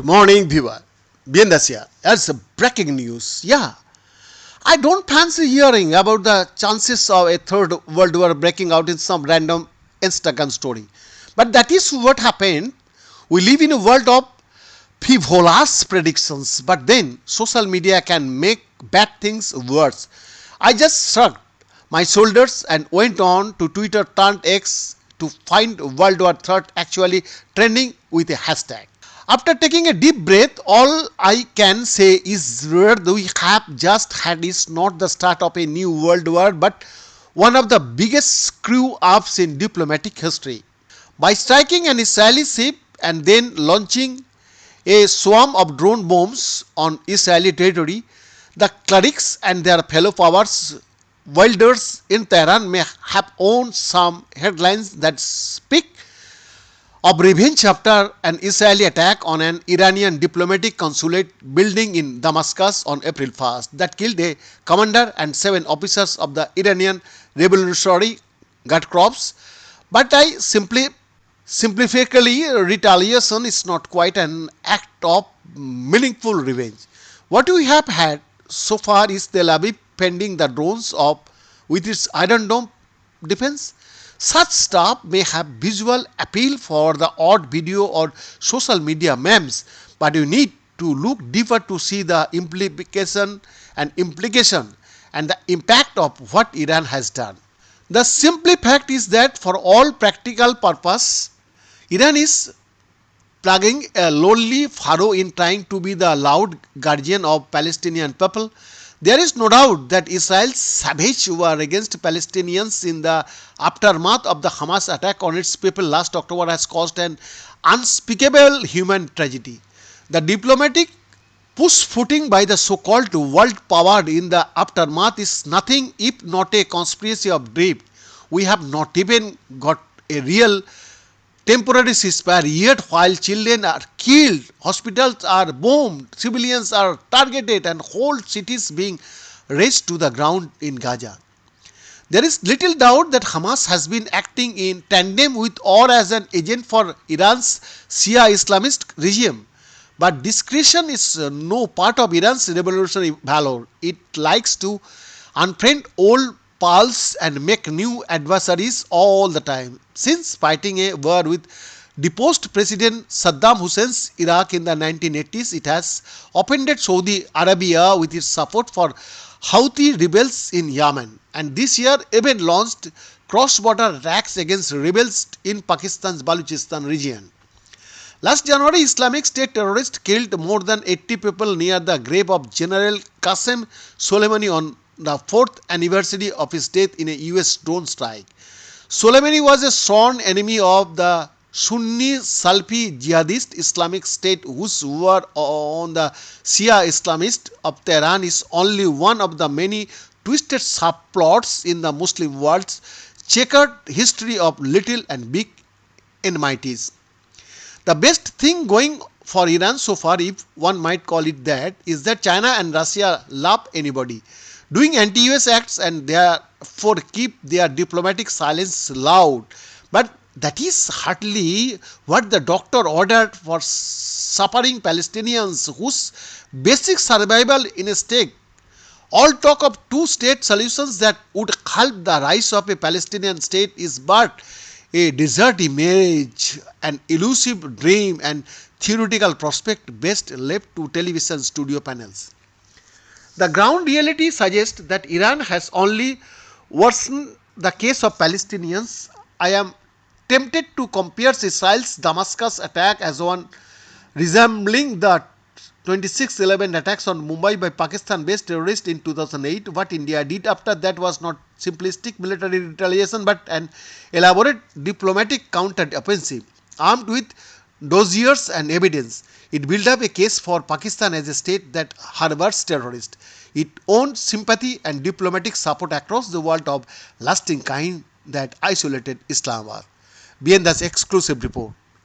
Morning viewer. Bien here. That's breaking news. Yeah. I don't fancy hearing about the chances of a third world war breaking out in some random Instagram story. But that is what happened. We live in a world of frivolous predictions, but then social media can make bad things worse. I just shrugged my shoulders and went on to Twitter turned X to find World War III actually trending with a hashtag. After taking a deep breath, all I can say is what we have just had is not the start of a new world war, but one of the biggest screw ups in diplomatic history. By striking an Israeli ship and then launching a swarm of drone bombs on Israeli territory, the clerics and their fellow powers wielders in Tehran may have owned some headlines that speak of revenge after an Israeli attack on an Iranian diplomatic consulate building in Damascus on April 1st that killed a commander and 7 officers of the Iranian Revolutionary Guard Corps. But simplifically, retaliation is not quite an act of meaningful revenge. What we have had so far is Tel Aviv pending the drones of with its Iron Dome defense. Such stuff may have visual appeal for the odd video or social media memes, but you need to look deeper to see the implication and the impact of what Iran has done. The simple fact is that for all practical purpose, Iran is plugging a lonely furrow in trying to be the loud guardian of Palestinian people. There is no doubt that Israel's savage war against Palestinians in the aftermath of the Hamas attack on its people last October has caused an unspeakable human tragedy. The diplomatic push-footing by the so-called world power in the aftermath is nothing if not a conspiracy of drift. We have not even got a real temporary ceasefire yet while children are killed, hospitals are bombed, civilians are targeted and whole cities being razed to the ground in Gaza. There is little doubt that Hamas has been acting in tandem with or as an agent for Iran's Shia Islamist regime. But discretion is no part of Iran's revolutionary valor. It likes to unfriend old pals and make new adversaries all the time. Since fighting a war with deposed President Saddam Hussein's Iraq in the 1980s, it has offended Saudi Arabia with its support for Houthi rebels in Yemen, and this year even launched cross-border attacks against rebels in Pakistan's Balochistan region. Last January, Islamic State terrorists killed more than 80 people near the grave of General Qasem Soleimani on the 4th anniversary of his death in a US drone strike. Soleimani was a sworn enemy of the Sunni Salafi jihadist Islamic State, whose war on the Shia Islamists of Tehran is only one of the many twisted subplots in the Muslim world's checkered history of little and big enmities. The best thing going for Iran so far, if one might call it that, is that China and Russia love anybody doing anti-US acts and therefore keep their diplomatic silence loud. But that is hardly what the doctor ordered for suffering Palestinians whose basic survival is at stake. All talk of two-state solutions that would help the rise of a Palestinian state is but a desert image, an elusive dream and theoretical prospect best left to television studio panels. The ground reality suggests that Iran has only worsened the case of Palestinians. I am tempted to compare Israel's Damascus attack as one resembling the 26/11 attacks on Mumbai by Pakistan-based terrorists in 2008. What India did after that was not simplistic military retaliation but an elaborate diplomatic counter-offensive armed with dossiers and evidence. It built up a case for Pakistan as a state that harbors terrorists. It owned sympathy and diplomatic support across the world of lasting kind that isolated Islamabad. BN's exclusive report.